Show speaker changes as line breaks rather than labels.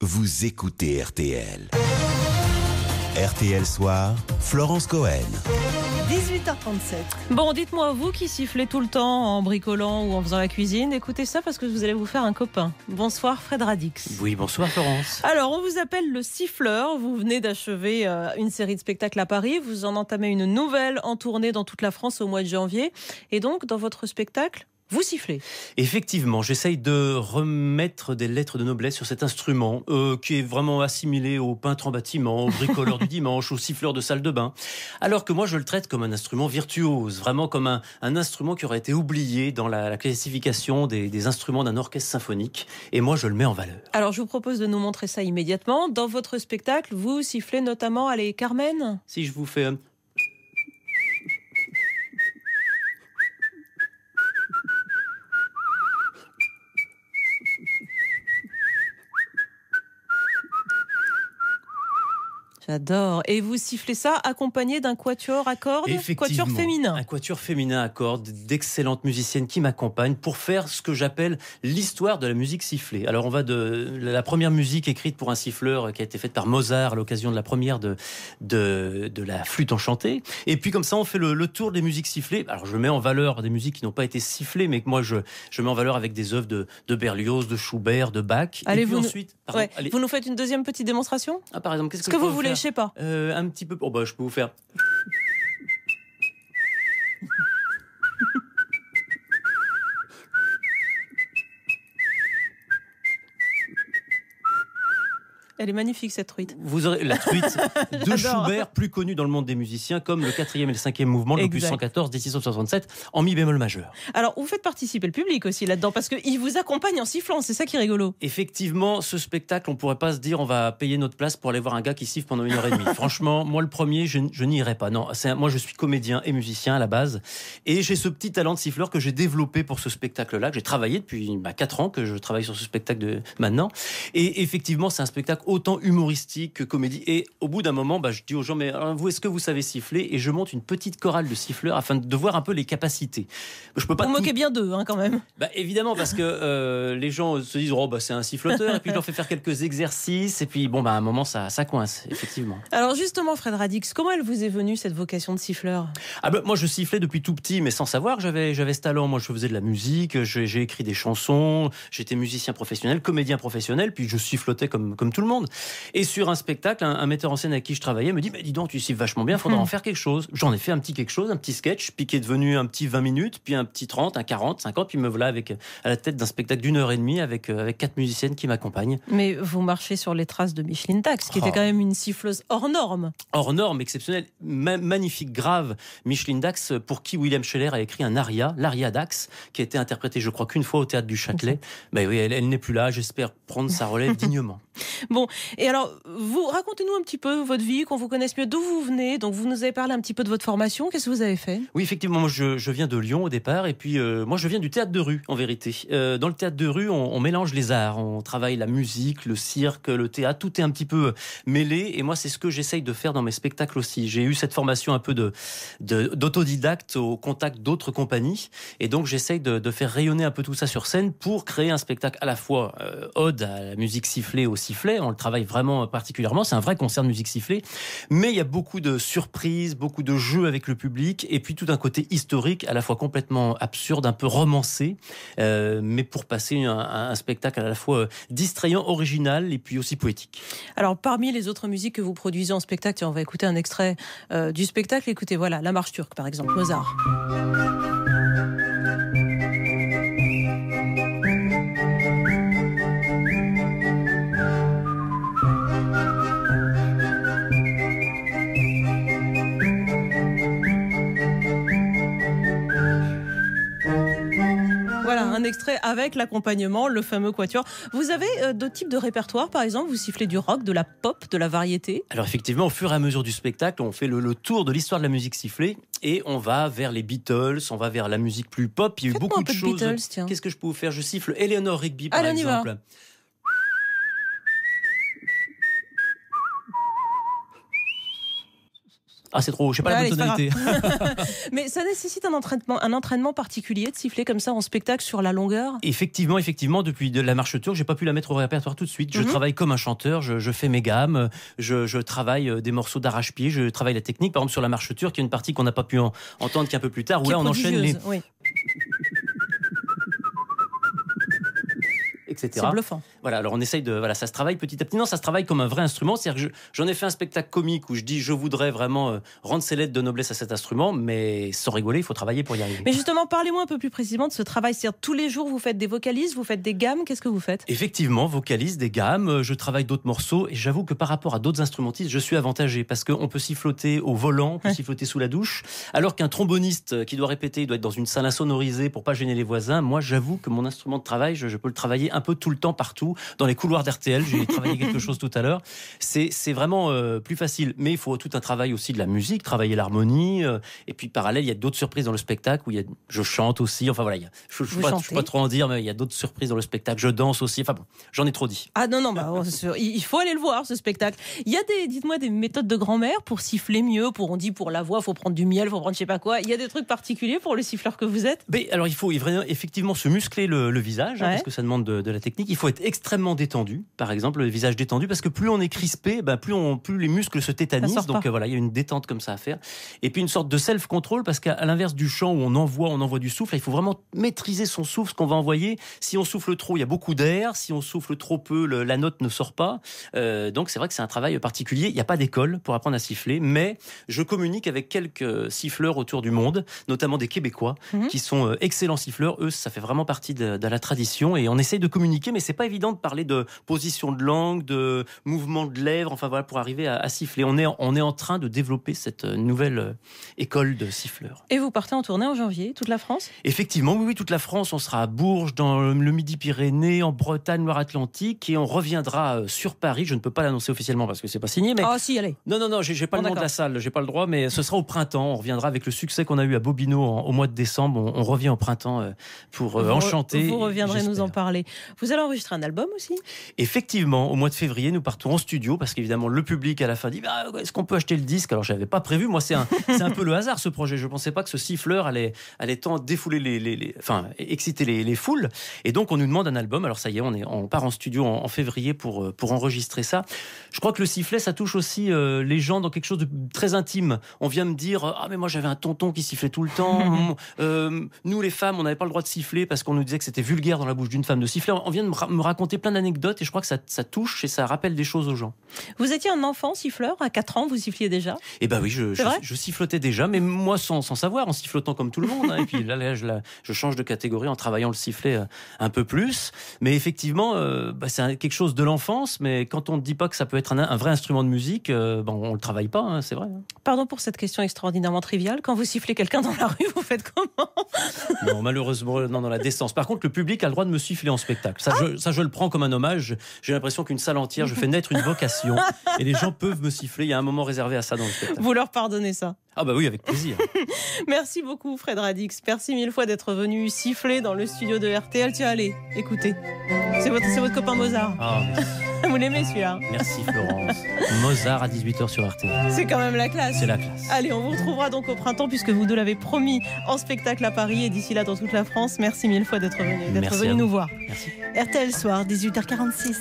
Vous écoutez RTL. RTL Soir, Florence Cohen.
18h37.
Bon, dites-moi, vous qui sifflez tout le temps en bricolant ou en faisant la cuisine, écoutez ça parce que vous allez vous faire un copain. Bonsoir Fred Radix.
Oui, bonsoir Florence.
Alors, on vous appelle le siffleur. Vous venez d'achever une série de spectacles à Paris. Vous en entamez une nouvelle en tournée dans toute la France au mois de janvier. Et donc, dans votre spectacle, vous sifflez.
Effectivement, j'essaye de remettre des lettres de noblesse sur cet instrument qui est vraiment assimilé au peintre en bâtiment, au bricoleur du dimanche, au siffleur de salle de bain. Alors que moi, je le traite comme un instrument virtuose, vraiment comme un instrument qui aurait été oublié dans la classification des instruments d'un orchestre symphonique. Et moi, je le mets en valeur.
Alors, je vous propose de nous montrer ça immédiatement. Dans votre spectacle, vous sifflez notamment, allez, Carmen.
Si je vous fais un...
J'adore. Et vous sifflez ça accompagné d'un quatuor à cordes, quatuor féminin.
Un quatuor féminin à cordes, d'excellentes musiciennes qui m'accompagnent pour faire ce que j'appelle l'histoire de la musique sifflée. Alors on va de la première musique écrite pour un siffleur qui a été faite par Mozart à l'occasion de la première de la flûte enchantée. Et puis comme ça on fait le tour des musiques sifflées. Alors je mets en valeur des musiques qui n'ont pas été sifflées, mais que moi je mets en valeur avec des œuvres de Berlioz, de Schubert, de Bach.
Allez,
et puis
vous
ensuite,
vous nous faites une deuxième petite démonstration ?
Ah, par exemple, qu'est-ce
Ce
que
que
je
vous
peux
voulez,
faire
je sais pas.
Un petit peu. Oh bah je peux vous faire.
Elle est magnifique cette truite.
Vous aurez la truite de Schubert, plus connue dans le monde des musiciens comme le 4e et le 5e mouvement de l'opus 114 D667 en mi bémol majeur.
Alors vous faites participer le public aussi là-dedans parce qu'il vous accompagne en sifflant, c'est ça qui est rigolo.
Effectivement, ce spectacle, on pourrait pas se dire on va payer notre place pour aller voir un gars qui siffle pendant 1h30. Franchement, moi le premier, je n'y irai pas. Non, moi je suis comédien et musicien à la base et j'ai ce petit talent de siffleur que j'ai développé pour ce spectacle-là, que j'ai travaillé depuis 4 ans que je travaille sur ce spectacle maintenant. Et effectivement, c'est un spectacle autant humoristique que comédie. Et au bout d'un moment, je dis aux gens, mais vous, est-ce que vous savez siffler ? Et je monte une petite chorale de siffleurs afin de voir un peu les capacités. Je peux pas.
Vous moquez bien d'eux, quand même.
Évidemment, parce que les gens se disent, c'est un siffloteur. Et puis je leur fais faire quelques exercices. Et puis à un moment, ça coince, effectivement.
Alors justement, Fred Radix, comment elle vous est venue cette vocation de siffleur ?
Moi, je sifflais depuis tout petit, mais sans savoir que j'avais ce talent. Moi, je faisais de la musique, j'ai écrit des chansons, j'étais musicien professionnel, comédien professionnel, puis je sifflotais comme tout le monde. Et sur un spectacle, un metteur en scène avec qui je travaillais me dit, dis donc, tu siffles vachement bien, il faudra en faire quelque chose. J'en ai fait un petit quelque chose, un petit sketch, puis qui est devenu un petit 20 minutes, puis un petit 30, un 40, 50, puis me voilà à la tête d'un spectacle d'1h30 avec 4 musiciennes qui m'accompagnent.
Mais vous marchez sur les traces de Micheline Dax, qui était quand même une siffleuse hors norme.
Hors norme, exceptionnelle, magnifique, grave. Micheline Dax, pour qui William Scheller a écrit un aria, l'aria Dax, qui a été interprété, je crois, qu'une fois au Théâtre du Châtelet. Oui, elle n'est plus là, j'espère prendre sa relève dignement.
Bon, et alors, vous racontez-nous un petit peu votre vie, qu'on vous connaisse mieux, d'où vous venez. Donc, vous nous avez parlé un petit peu de votre formation. Qu'est-ce que vous avez fait ?
Oui, effectivement, moi, je viens de Lyon au départ, et puis moi, je viens du théâtre de rue, en vérité. Dans le théâtre de rue, on mélange les arts, on travaille la musique, le cirque, le théâtre, tout est un petit peu mêlé, et moi, c'est ce que j'essaye de faire dans mes spectacles aussi. J'ai eu cette formation un peu d'autodidacte au contact d'autres compagnies, et donc j'essaye de faire rayonner un peu tout ça sur scène pour créer un spectacle à la fois ode à la musique sifflée au sifflet. On le travaille vraiment particulièrement, c'est un vrai concert de musique sifflée, mais il y a beaucoup de surprises, beaucoup de jeux avec le public, et puis tout un côté historique, à la fois complètement absurde, un peu romancé, mais pour passer un spectacle à la fois distrayant, original, et puis aussi poétique.
Alors, parmi les autres musiques que vous produisez en spectacle, on va écouter un extrait du spectacle. Écoutez, voilà, la marche turque, par exemple, Mozart. Voilà, un extrait avec l'accompagnement, le fameux quatuor. Vous avez d'autres types de répertoire, par exemple ? Vous sifflez du rock, de la pop, de la variété ?
Alors effectivement, au fur et à mesure du spectacle, on fait le tour de l'histoire de la musique sifflée et on va vers les Beatles, on va vers la musique plus pop. Il y a eu beaucoup de choses.
Beatles,
qu'est-ce que je peux vous faire ? Je siffle Eleanor Rigby, par exemple. Ah, c'est trop, je sais pas
Allez,
la bonne
c'est pas
tonalité.
Mais ça nécessite un entraînement particulier de siffler comme ça en spectacle sur la longueur.
Effectivement, depuis de la marche turque, j'ai pas pu la mettre au répertoire tout de suite. Je travaille comme un chanteur, je fais mes gammes, je travaille des morceaux d'arrache-pied, je travaille la technique. Par exemple, sur la marche turque, il y a une partie qu'on n'a pas pu entendre qu'un peu plus tard, où là on enchaîne les...
Oui.
etc.
C'est bluffant.
Voilà, alors on essaye de... Voilà, ça se travaille petit à petit. Non, ça se travaille comme un vrai instrument. C'est-à-dire que j'en ai fait un spectacle comique où je dis je voudrais vraiment rendre ses lettres de noblesse à cet instrument, mais sans rigoler, il faut travailler pour y arriver.
Mais justement, parlez-moi un peu plus précisément de ce travail. C'est-à-dire tous les jours, vous faites des vocalises, vous faites des gammes, qu'est-ce que vous faites?
Effectivement, vocalise, des gammes, je travaille d'autres morceaux et j'avoue que par rapport à d'autres instrumentistes, je suis avantagé parce qu'on peut siffloter au volant, on peut siffloter sous la douche, alors qu'un tromboniste qui doit répéter, il doit être dans une salle insonorisée pour pas gêner les voisins. Moi, j'avoue que mon instrument de travail, je peux le travailler un peu tout le temps, partout, dans les couloirs d'RTL. J'ai travaillé quelque chose tout à l'heure. C'est vraiment plus facile, mais il faut tout un travail aussi de la musique, travailler l'harmonie. Et puis parallèle, il y a d'autres surprises dans le spectacle où je chante aussi. Enfin voilà, je ne peux pas trop en dire, mais il y a d'autres surprises dans le spectacle. Je danse aussi. Enfin bon, j'en ai trop dit.
Ah non, il faut aller le voir, ce spectacle. Il y a dites-moi, des méthodes de grand-mère pour siffler mieux. On dit pour la voix, il faut prendre du miel, il faut prendre je sais pas quoi. Il y a des trucs particuliers pour le siffleur que vous êtes?
Mais alors il faut effectivement se muscler le visage, parce que ça demande de la technique. Il faut être extrêmement détendu, par exemple, le visage détendu, parce que plus on est crispé, plus les muscles se tétanisent. Donc voilà, il y a une détente comme ça à faire. Et puis une sorte de self-control, parce qu'à l'inverse du chant où on envoie du souffle, il faut vraiment maîtriser son souffle, ce qu'on va envoyer. Si on souffle trop, il y a beaucoup d'air. Si on souffle trop peu, la note ne sort pas. Donc c'est vrai que c'est un travail particulier. Il n'y a pas d'école pour apprendre à siffler, mais je communique avec quelques siffleurs autour du monde, notamment des Québécois, qui sont excellents siffleurs. Eux, ça fait vraiment partie de la tradition et on essaye de communiquer, mais c'est pas évident de parler de position de langue, de mouvement de lèvres, enfin voilà, pour arriver à siffler. On est en train de développer cette nouvelle école de siffleurs.
Et vous partez en tournée en janvier, toute la France?
Effectivement, oui, toute la France. On sera à Bourges, dans le Midi-Pyrénées, en Bretagne, Loire-Atlantique, et on reviendra sur Paris. Je ne peux pas l'annoncer officiellement parce que c'est pas signé, mais...
Ah si, allez.
Non, j'ai pas le nom de la salle, j'ai pas le droit, mais ce sera au printemps. On reviendra avec le succès qu'on a eu à Bobino au mois de décembre. On revient au printemps pour enchanter.
Vous reviendrez nous en parler. Vous allez enregistrer un album aussi?
Effectivement, au mois de février, nous partons en studio parce qu'évidemment, le public à la fin dit est-ce qu'on peut acheter le disque? Alors, je n'avais pas prévu. Moi, c'est un peu le hasard ce projet. Je ne pensais pas que ce siffleur allait tant défouler exciter les foules. Et donc, on nous demande un album. Alors, ça y est, on part en studio en février pour enregistrer ça. Je crois que le sifflet, ça touche aussi les gens dans quelque chose de très intime. On vient me dire mais moi, j'avais un tonton qui sifflait tout le temps. Nous, les femmes, on n'avait pas le droit de siffler parce qu'on nous disait que c'était vulgaire dans la bouche d'une femme de siffler. On vient de me raconter plein d'anecdotes et je crois que ça touche et ça rappelle des choses aux gens.
Vous étiez un enfant siffleur, à 4 ans, vous siffliez déjà?
Eh ben oui, je sifflotais déjà, mais moi sans savoir, en sifflotant comme tout le monde. Et puis là, je change de catégorie en travaillant le sifflet un peu plus. Mais effectivement, c'est quelque chose de l'enfance, mais quand on ne dit pas que ça peut être un vrai instrument de musique, on ne le travaille pas, c'est vrai.
Pardon pour cette question extraordinairement triviale. Quand vous sifflez quelqu'un dans la rue, vous faites comment?
Non, malheureusement, non, dans la décence. Par contre, le public a le droit de me siffler en spectacle. Ça, je le prends comme un hommage. J'ai l'impression qu'une salle entière, je fais naître une vocation et les gens peuvent me siffler. Il y a un moment réservé à ça dans le spectacle.
Vous leur pardonnez ça?
Ah bah oui, avec plaisir.
Merci beaucoup Fred Radix. Merci mille fois d'être venu siffler dans le studio de RTL. Tiens, allez, écoutez. C'est votre copain Mozart.
Ah, merci.
Vous l'aimez celui-là?
Merci Florence. Mozart à 18h sur RTL.
C'est quand même la classe.
C'est la classe.
Allez, on vous retrouvera donc au printemps puisque vous deux l'avez promis en spectacle à Paris et d'ici là dans toute la France. Merci mille fois d'être venu nous voir.
Merci.
RTL Soir, 18h46.